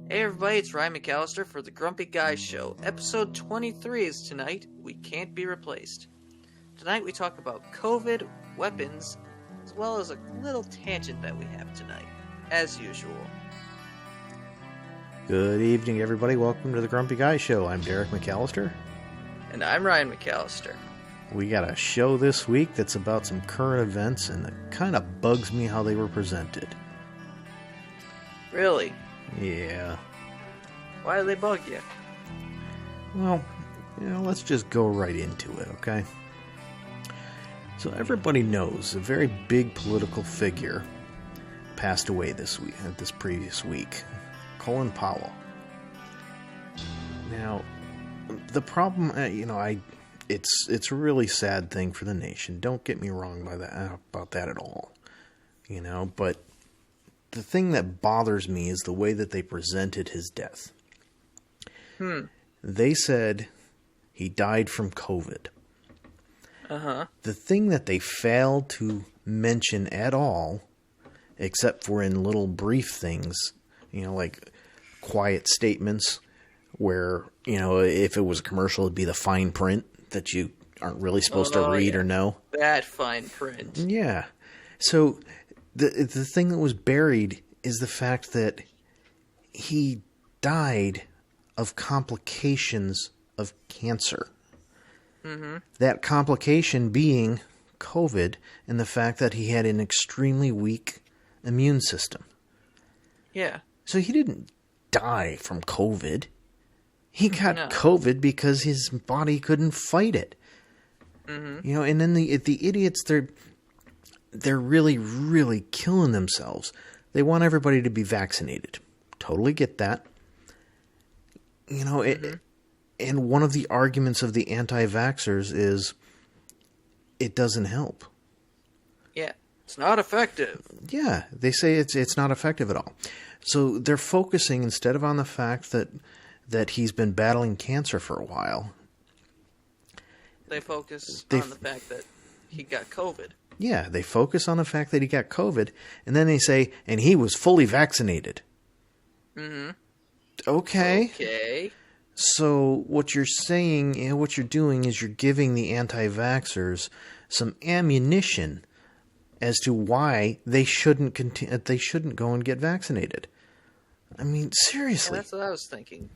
Hey everybody, it's Ryan McAllister for the Grumpy Guy Show. Episode 23 is tonight, We Can't Be Replaced. Tonight we talk about COVID, weapons, as well as a little tangent that we have tonight, as usual. Good evening, everybody. Welcome to the Grumpy Guy Show. I'm Derek McAllister. And I'm Ryan McAllister. We got a show this week that's about some current events, and it kind of bugs me how they were presented. Really? Yeah. Why do they bug you? Well, let's just go right into it, okay? So everybody knows a very big political figure passed away this previous week. Colin Powell. Now, the problem, it's a really sad thing for the nation. Don't get me wrong about that at all. But the thing that bothers me is the way that they presented his death. They said he died from COVID. The thing that they failed to mention at all, except for in little brief things, like quiet statements where, if it was a commercial, it'd be the fine print that you aren't really supposed to read or know. That fine print. Yeah. So the thing that was buried is the fact that he died of complications of cancer. That complication being COVID and the fact that he had an extremely weak immune system. Yeah. So he didn't die from COVID. He got COVID because his body couldn't fight it. And then the idiots, they're really, really killing themselves. They want everybody to be vaccinated. Totally get that. And one of the arguments of the anti-vaxxers is it doesn't help. Yeah, it's not effective. Yeah, they say it's not effective at all. So they're focusing instead of on the fact that he's been battling cancer for a while. They focus on the fact that he got COVID. Yeah, they focus on the fact that he got COVID, and then they say, and he was fully vaccinated. Okay. So what you're saying and what you're doing is you're giving the anti-vaxxers some ammunition as to why they shouldn't go and get vaccinated. I mean, seriously. Yeah, that's what I was thinking.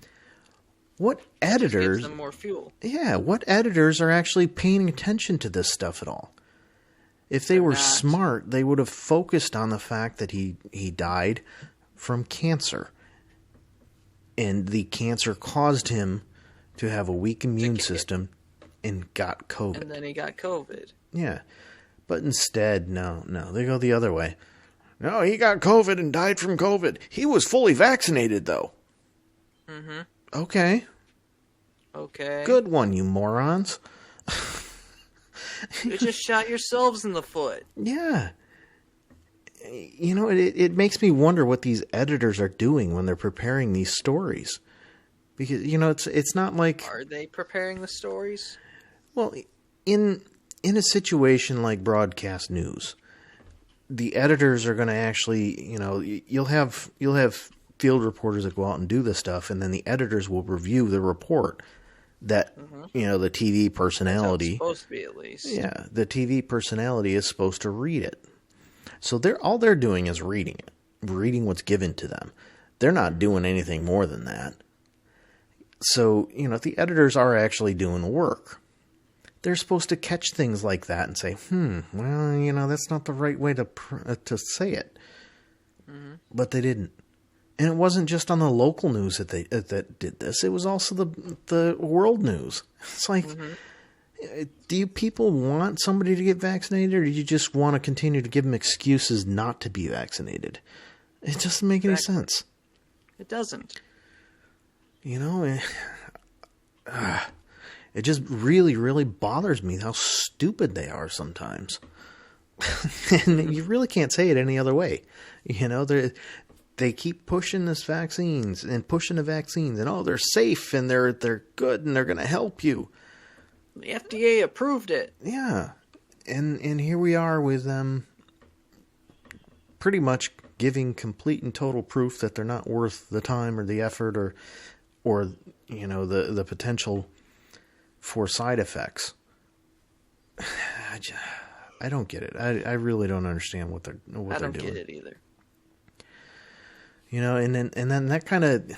What editors? Just gives them more fuel. Yeah, what editors are actually paying attention to this stuff at all? If they were smart, they would have focused on the fact that he died from cancer. And the cancer caused him to have a weak immune system and got COVID. And then he got COVID. Yeah. But instead, no, they go the other way. No, he got COVID and died from COVID. He was fully vaccinated, though. Okay. Good one, you morons. You just shot yourselves in the foot. Yeah. It makes me wonder what these editors are doing when they're preparing these stories. Because, it's not like... Are they preparing the stories? Well, in a situation like broadcast news, the editors are going to actually, you'll have field reporters that go out and do this stuff, and then the editors will review the report that, the TV personality... That's how it's supposed to be, at least. Yeah, the TV personality is supposed to read it. So all they're doing is reading it, reading what's given to them. They're not doing anything more than that. So, the editors are actually doing work. They're supposed to catch things like that and say, that's not the right way to say it. But they didn't. And it wasn't just on the local news that did this. It was also the world news. It's like... Do you people want somebody to get vaccinated, or do you just want to continue to give them excuses not to be vaccinated? It doesn't make any sense. It doesn't. It just really, really bothers me how stupid they are sometimes. And you really can't say it any other way. They keep pushing this vaccines and pushing the vaccines, and they're safe and they're good and they're going to help you. The FDA approved it. Yeah. And here we are with them pretty much giving complete and total proof that they're not worth the time or the effort or the potential for side effects. I don't get it. I really don't understand what they're doing. I don't get it either. And then that kind of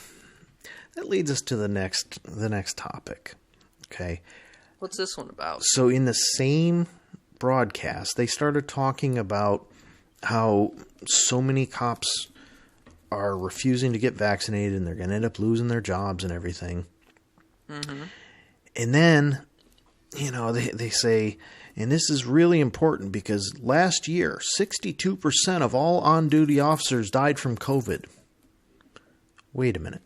that leads us to the next topic. Okay. What's this one about? So in the same broadcast, they started talking about how so many cops are refusing to get vaccinated and they're going to end up losing their jobs and everything. Mm-hmm. And then, they say, and this is really important because last year, 62% of all on-duty officers died from COVID. Wait a minute.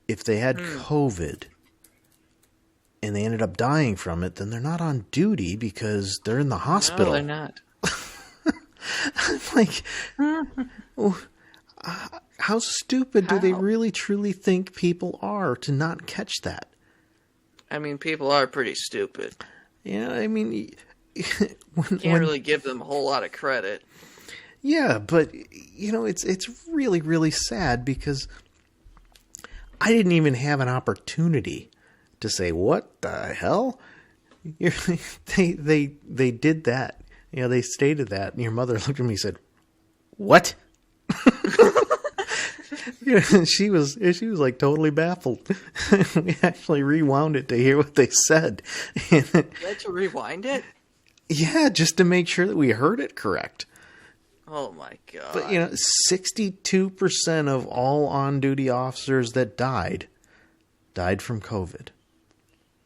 If they had COVID and they ended up dying from it, then they're not on duty because they're in the hospital. No, they're not. I'm like, how stupid do they really truly think people are to not catch that? I mean, people are pretty stupid. Can't really give them a whole lot of credit. Yeah, but it's really, really sad because I didn't even have an opportunity to say, what the hell? They did that. They stated that, and your mother looked at me and said, what? She was like totally baffled. We actually rewound it to hear what they said. You had to rewind it? Yeah, just to make sure that we heard it correct. Oh my God. But 62% of all on-duty officers that died from COVID.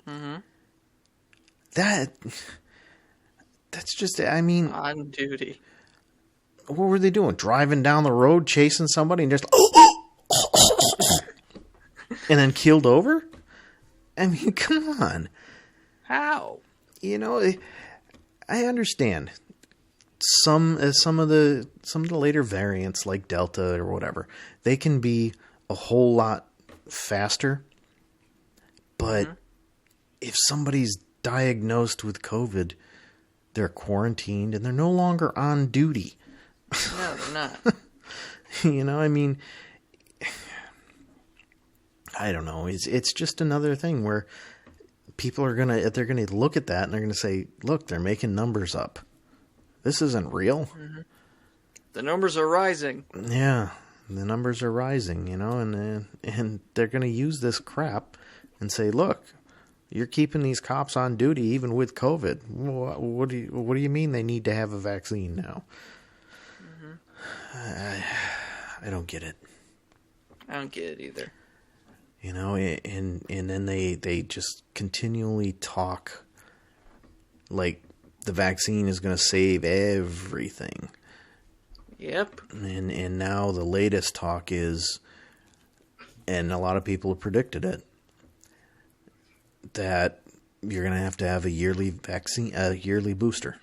Mm-hmm. That's just, I mean, on duty. What were they doing? Driving down the road, chasing somebody, and just and then keeled over? I mean, come on. How? I understand some of the later variants like Delta or whatever. They can be a whole lot faster, but if somebody's diagnosed with COVID, they're quarantined and they're no longer on duty. No, they're not. I mean, I don't know. It's just another thing where people are they're gonna look at that and they're gonna say, look, they're making numbers up. This isn't real. Mm-hmm. The numbers are rising. Yeah, the numbers are rising, and they're gonna use this crap and say, look, you're keeping these cops on duty even with COVID. What do you mean they need to have a vaccine now? I don't get it. I don't get it either. And then they just continually talk like the vaccine is going to save everything. Yep. And now the latest talk is, and a lot of people have predicted it, that you're going to have a yearly vaccine, a yearly booster.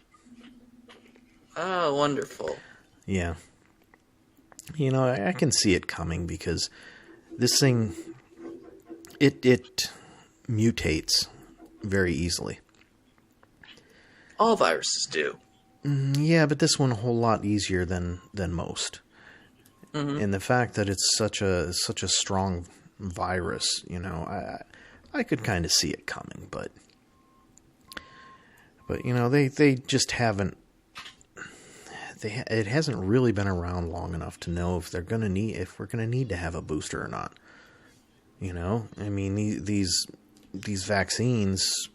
Oh, wonderful. Yeah. I can see it coming because this thing, it mutates very easily. All viruses do. Yeah, but this one a whole lot easier than most. Mm-hmm. And the fact that it's such a strong virus, I could kind of see it coming, but they just haven't. It hasn't really been around long enough to know if we're going to need to have a booster or not. I mean, these vaccines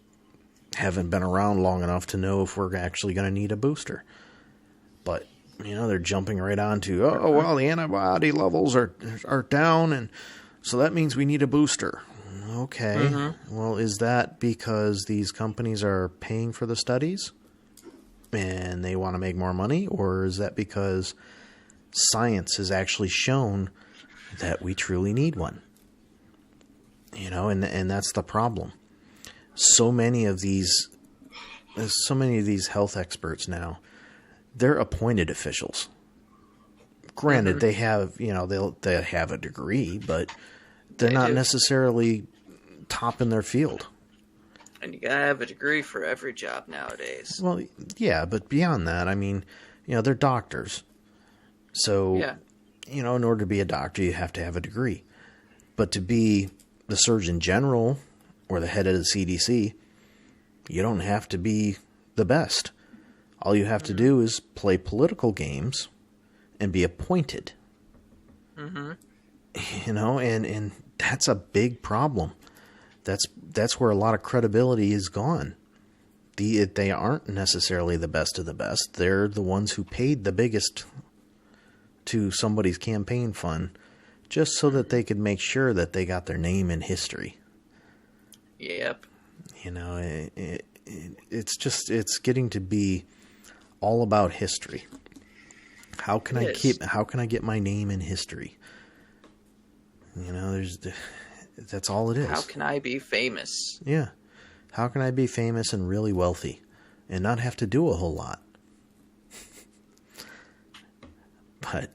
haven't been around long enough to know if we're actually going to need a booster. But they're jumping right onto, the antibody levels are down, and so that means we need a booster. Okay. Mm-hmm. Well, is that because these companies are paying for the studies and they want to make more money, or is that because science has actually shown that we truly need one? And that's the problem. So many of these health experts now, they're appointed officials. Granted, they have, they have a degree, but they're not necessarily top in their field. And you gotta have a degree for every job nowadays. Well, yeah, but beyond that, I mean, they're doctors. So, Yeah. in order to be a doctor, you have to have a degree. But to be the Surgeon General or the head of the CDC, you don't have to be the best. All you have to do is play political games and be appointed. Mm-hmm. And that's a big problem. That's where a lot of credibility is gone. They aren't necessarily the best of the best. They're the ones who paid the biggest to somebody's campaign fund just so that they could make sure that they got their name in history. Yep. It's getting to be all about history. How can I get my name in history? That's all it is. How can I be famous? Yeah. How can I be famous and really wealthy and not have to do a whole lot? But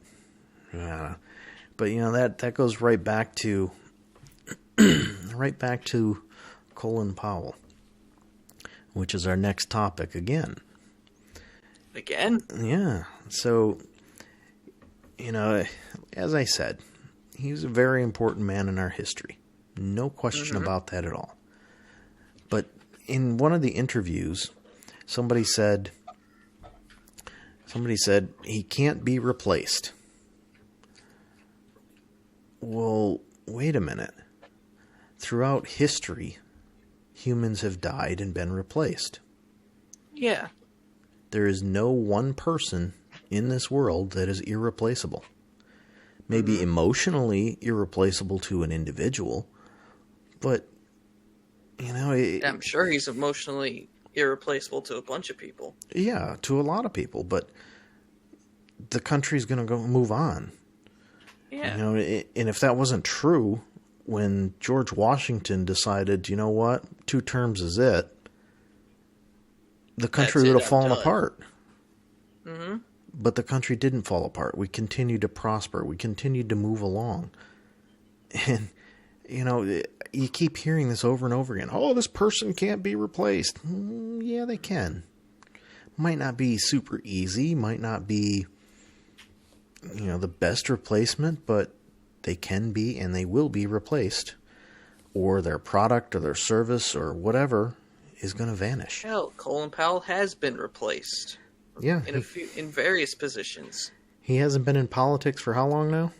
that goes right back to Colin Powell, which is our next topic again. Again? Yeah. So, as I said, he's a very important man in our history. No question about that at all. But in one of the interviews, somebody said he can't be replaced. Well, wait a minute. Throughout history, humans have died and been replaced. Yeah. There is no one person in this world that is irreplaceable. Maybe emotionally irreplaceable to an individual, but, I'm sure he's emotionally irreplaceable to a bunch of people. Yeah, to a lot of people, but the country's going to move on. Yeah. And if that wasn't true, when George Washington decided, 2 terms is it, the country would have fallen apart. Mm-hmm. But the country didn't fall apart. We continued to prosper. We continued to move along. And, you keep hearing this over and over again. Oh, this person can't be replaced. Yeah, they can. Might not be super easy. Might not be, the best replacement, but they can be and they will be replaced. Or their product or their service or whatever is going to vanish. Hell, Colin Powell has been replaced. Yeah. In various positions. He hasn't been in politics for how long now?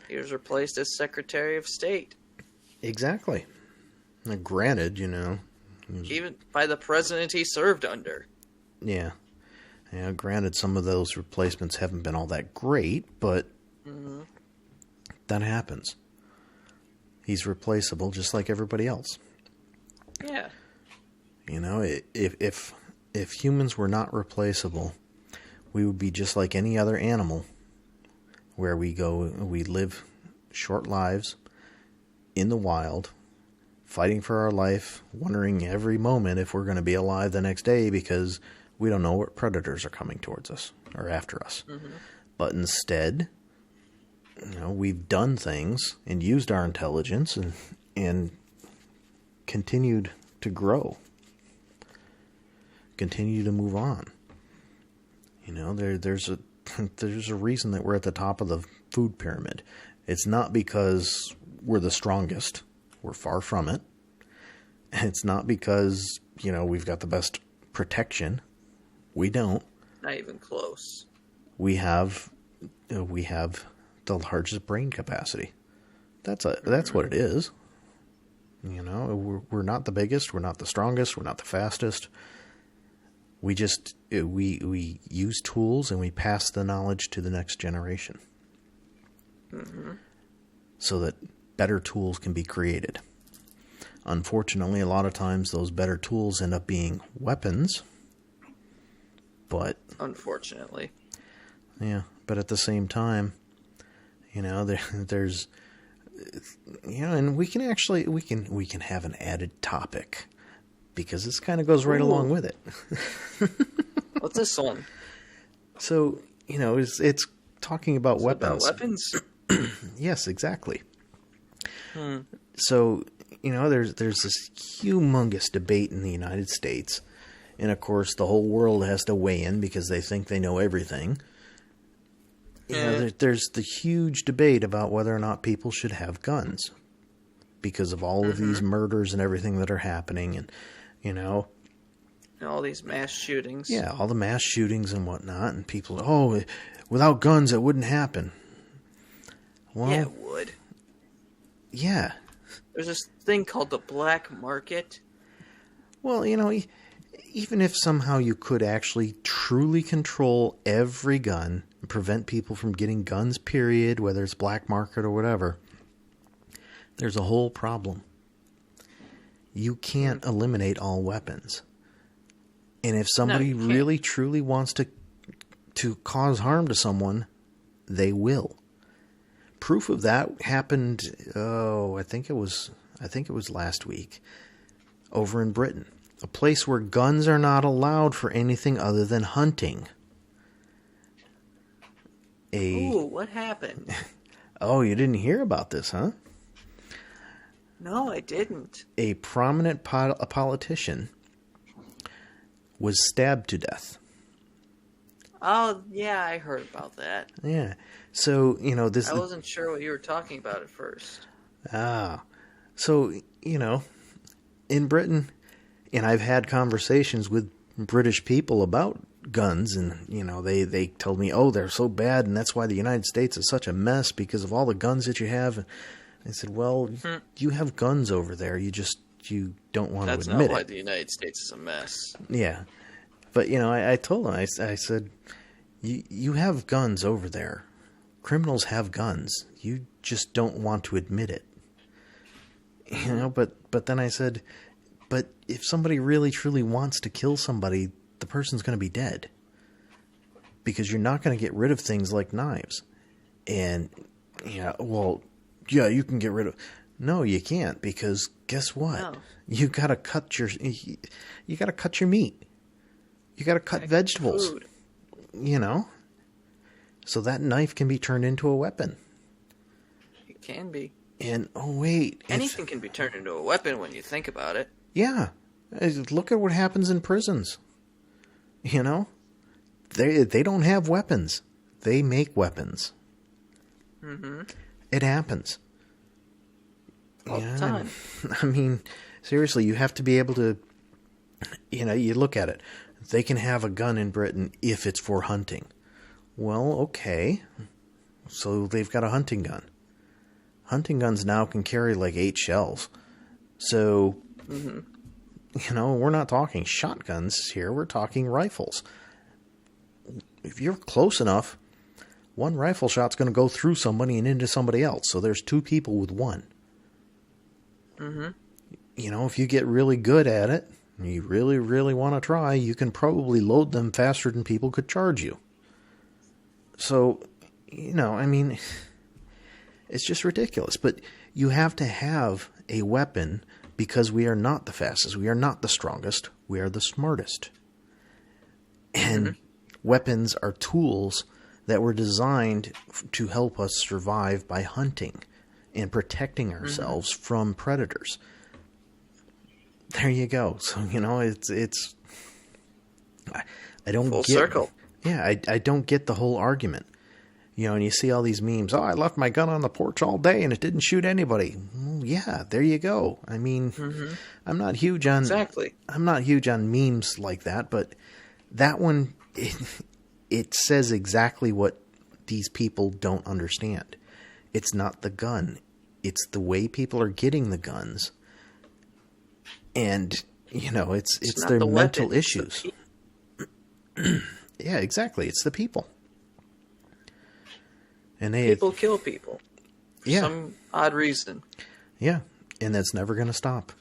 He was replaced as Secretary of State. Exactly. Now, granted, even by the president he served under. Yeah. Yeah, granted, some of those replacements haven't been all that great, but that happens. He's replaceable just like everybody else. Yeah. If humans were not replaceable, we would be just like any other animal, where we live short lives in the wild, fighting for our life, wondering every moment if we're going to be alive the next day because we don't know what predators are coming towards us or after us. Mm-hmm. But instead, we've done things and used our intelligence and continued to grow. Continue to move on. There's a reason that we're at the top of the food pyramid. It's not because we're the strongest. We're far from it. It's not because, we've got the best protection. We don't. Not even close. We have the largest brain capacity. That's what it is. We're not the biggest. We're not the strongest. We're not the fastest. We just we use tools and we pass the knowledge to the next generation, so that better tools can be created. Unfortunately, a lot of times those better tools end up being weapons. But unfortunately, yeah. But at the same time, there's and we can have an added topic. Because this kind of goes right along with it. What's this one? So, it's talking about weapons. About weapons? Yes, exactly. So, there's this humongous debate in the United States And of course, the whole world has to weigh in because they think they know everything. There's the huge debate about whether or not people should have guns because of all of these murders and everything that are happening, and And all these mass shootings. Yeah, all the mass shootings and whatnot, and people, without guns it wouldn't happen. Well, yeah, it would. Yeah. There's this thing called the black market. Well, even if somehow you could actually truly control every gun and prevent people from getting guns, period, whether it's black market or whatever, there's a whole problem. You can't eliminate all weapons. And if somebody really truly wants to cause harm to someone, they will. Proof of that happened, I think it was last week, over in Britain. A place where guns are not allowed for anything other than hunting. Ooh, what happened? Oh, you didn't hear about this, huh? No, I didn't. A prominent politician was stabbed to death. Oh, yeah, I heard about that. Yeah. So, this... I wasn't sure what you were talking about at first. So, in Britain, and I've had conversations with British people about guns, and, they told me, they're so bad, and that's why the United States is such a mess, because of all the guns that you have. And I said, well, you have guns over there, you don't want to admit it. That's not why the United States is a mess. Yeah. But, I told them, I said, you have guns over there. Criminals have guns. You just don't want to admit it. But then I said, but if somebody really truly wants to kill somebody, the person's going to be dead. Because you're not going to get rid of things like knives. And, you can get rid of... No, you can't, because guess what? No. You got to cut your meat. You got to cut vegetables. Food. So that knife can be turned into a weapon. It can be. And, wait. Anything can be turned into a weapon when you think about it. Yeah. Look at what happens in prisons. They don't have weapons. They make weapons. Mm-hmm. It happens. All the time. I mean, seriously, you have to be able to, you look at it. They can have a gun in Britain if it's for hunting. Well, okay. So they've got a hunting gun. Hunting guns now can carry like 8 shells. So, we're not talking shotguns here. We're talking rifles. If you're close enough, one rifle shot's going to go through somebody and into somebody else. So there's 2 people with one. Mm-hmm. If you get really good at it, you really, really want to try, you can probably load them faster than people could charge you. So, it's just ridiculous. But you have to have a weapon because we are not the fastest. We are not the strongest. We are the smartest. And weapons are tools that were designed to help us survive by hunting and protecting ourselves from predators. There you go. So, it's I don't Full get... circle. Yeah, I don't get the whole argument. And you see all these memes. I left my gun on the porch all day and it didn't shoot anybody. Well, yeah, there you go. I mean, I'm not huge on... Exactly. I'm not huge on memes like that, but that one, it says exactly what these people don't understand. It's not the gun. It's the way people are getting the guns. And, it's their mental issues. Yeah, exactly. It's the people. And people kill people. For some odd reason. Yeah, and that's never going to stop.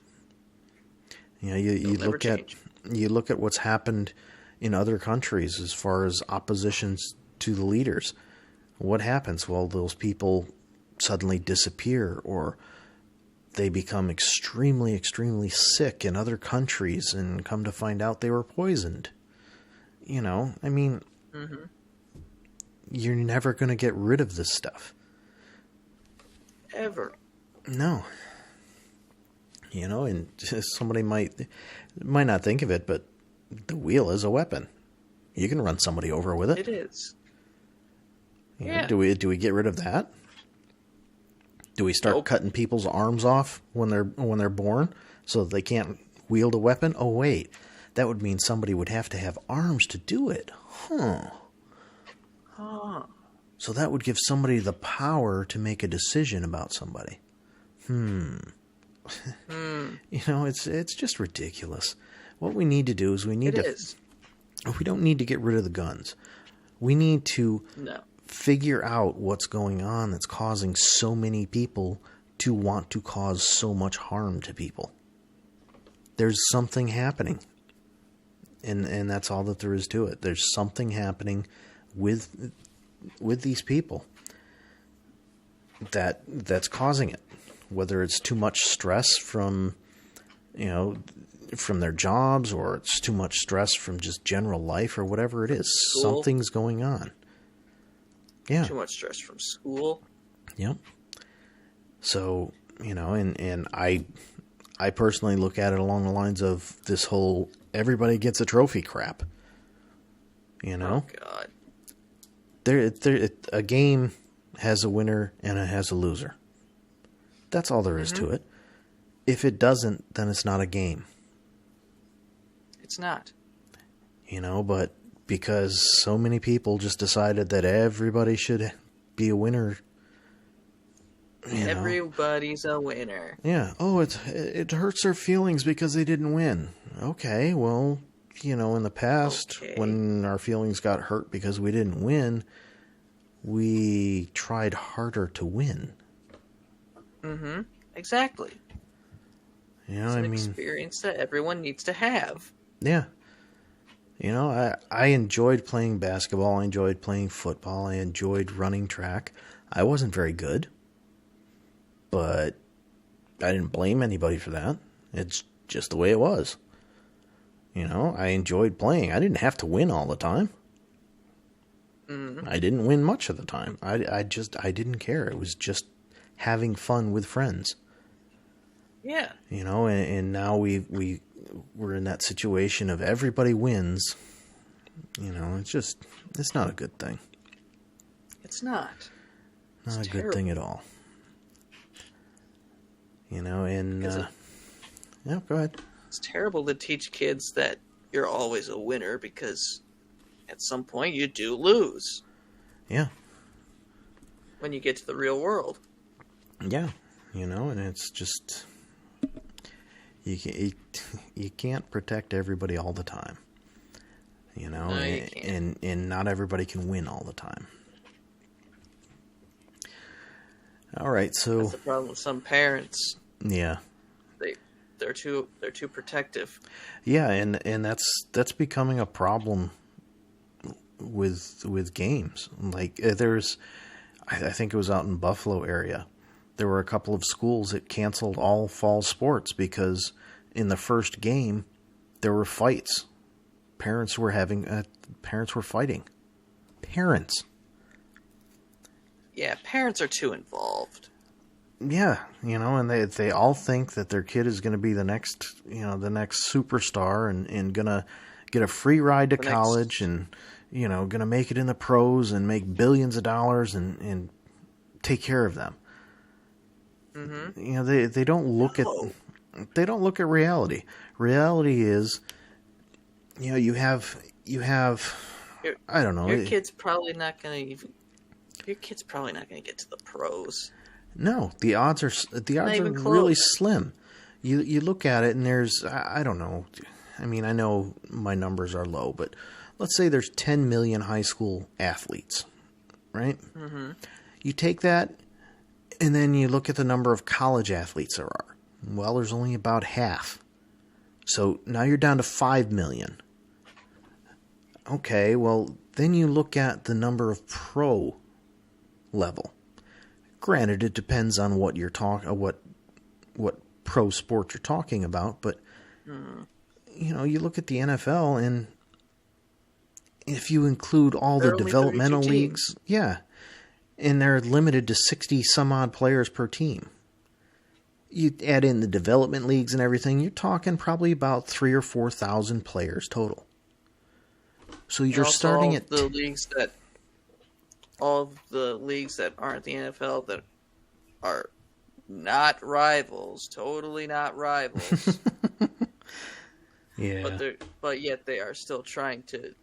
You look at what's happened in other countries as far as oppositions to the leaders. What happens? Well, those people suddenly disappear, or they become extremely, extremely sick in other countries and come to find out they were poisoned. You're never going to get rid of this stuff. Ever. No. And somebody might not think of it, but, the wheel is a weapon. You can run somebody over with it. It is. You know, Yeah. do we get rid of that? Do we start Nope. cutting people's arms off when they're born so that they can't wield a weapon? Oh wait, that would mean somebody would have to have arms to do it. Huh. So that would give somebody the power to make a decision about somebody. You know, it's just ridiculous. What we need to do is we don't need to get rid of the guns. We need to No. figure out what's going on that's causing so many people to want to cause so much harm to people. There's something happening. And that's all that there is to it. There's something happening with these people that's causing it. Whether it's too much stress from their jobs, or it's too much stress from just general life, or whatever it is. School. Something's going on. Yeah. Too much stress from school. Yep. So, and I personally look at it along the lines of this whole everybody gets a trophy crap. Oh, God. A game has a winner and it has a loser. That's all there is to it. If it doesn't, then it's not a game. It's not. But because so many people just decided that everybody should be a winner. Everybody's a winner. Yeah. Oh, it hurts their feelings because they didn't win. Okay, well, in the past, when our feelings got hurt because we didn't win, we tried harder to win. Exactly. It's an experience that everyone needs to have. Yeah. I enjoyed playing basketball. I enjoyed playing football. I enjoyed running track. I wasn't very good, but I didn't blame anybody for that. It's just the way it was. I enjoyed playing. I didn't have to win all the time. I didn't win much of the time. I didn't care. It was just having fun with friends. Yeah. And now we're in that situation of everybody wins. It's not a good thing. It's not. Not It's a good thing at all. And yeah, go ahead. It's terrible to teach kids that you're always a winner, because at some point you do lose. Yeah. When you get to the real world. Yeah. And it's just you can't protect everybody all the time. No, you can't. And not everybody can win all the time. All right, so That's the problem with some parents. Yeah. They're too protective. Yeah, and that's becoming a problem with games. Like I think it was out in Buffalo area. There were a couple of schools that canceled all fall sports because in the first game there were fights. Parents were fighting. Parents. Yeah, parents are too involved. Yeah, and they all think that their kid is going to be the next superstar and going to get a free ride to college and, going to make it in the pros and make billions of dollars and take care of them. Mm-hmm. They don't look at reality. Reality is, you have I don't know. Your kid's probably not going to get to the pros. No, the odds are really slim. You look at it and there's I don't know. I mean, I know my numbers are low, but let's say there's 10 million high school athletes, right? Mm-hmm. You take that and then you look at the number of college athletes there are. Well, there's only about half. So now you're down to 5 million. Okay, well, then you look at the number of pro level. Granted, it depends on what you're what pro sport you're talking about, but you look at the NFL, and if you include all the developmental leagues, yeah, and they're limited to 60 some odd players per team. you add in the development leagues and everything, you're talking probably about 3,000 or 4,000 players total. So you're starting at all of the leagues that aren't the NFL that are not rivals, totally not rivals. Yeah. But yet they are still trying to.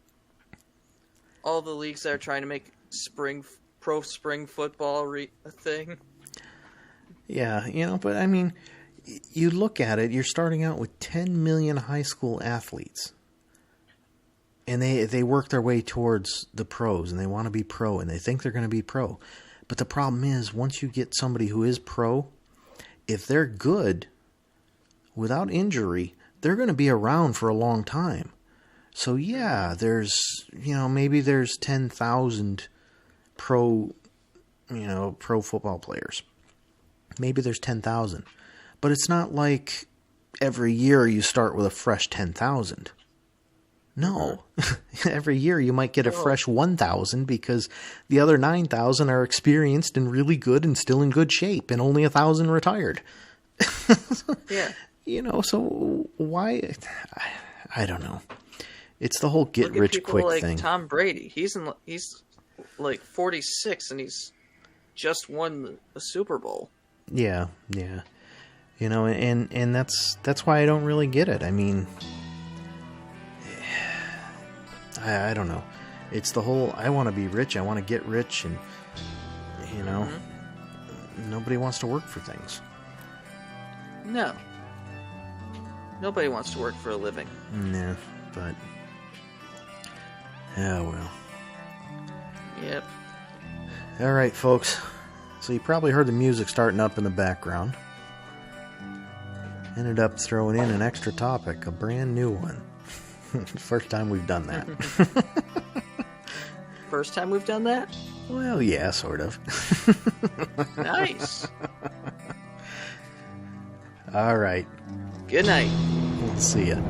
All the leagues that are trying to make pro spring football a thing. Yeah, but I mean, you look at it, you're starting out with 10 million high school athletes. And they work their way towards the pros, and they want to be pro, and they think they're going to be pro. But the problem is, once you get somebody who is pro, if they're good, without injury, they're going to be around for a long time. So yeah, there's, maybe there's 10,000 pro football players. Maybe there's 10,000. But it's not like every year you start with a fresh 10,000. No. Every year you might get a fresh 1,000 because the other 9,000 are experienced and really good and still in good shape, and only 1,000 retired. Yeah. So why? I don't know. It's the whole get-rich-quick like thing. Tom Brady. He's like 46 and he's just won the Super Bowl. Yeah. And that's why I don't really get it. I mean, I don't know. It's the whole, I want to be rich, I want to get rich, and, nobody wants to work for things. No. Nobody wants to work for a living. Nah, but, well. Yep. All right, folks. So you probably heard the music starting up in the background. Ended up throwing in an extra topic, a brand new one. First time we've done that. First time we've done that? Well, yeah, sort of. Nice. All right. Good night. We'll see ya.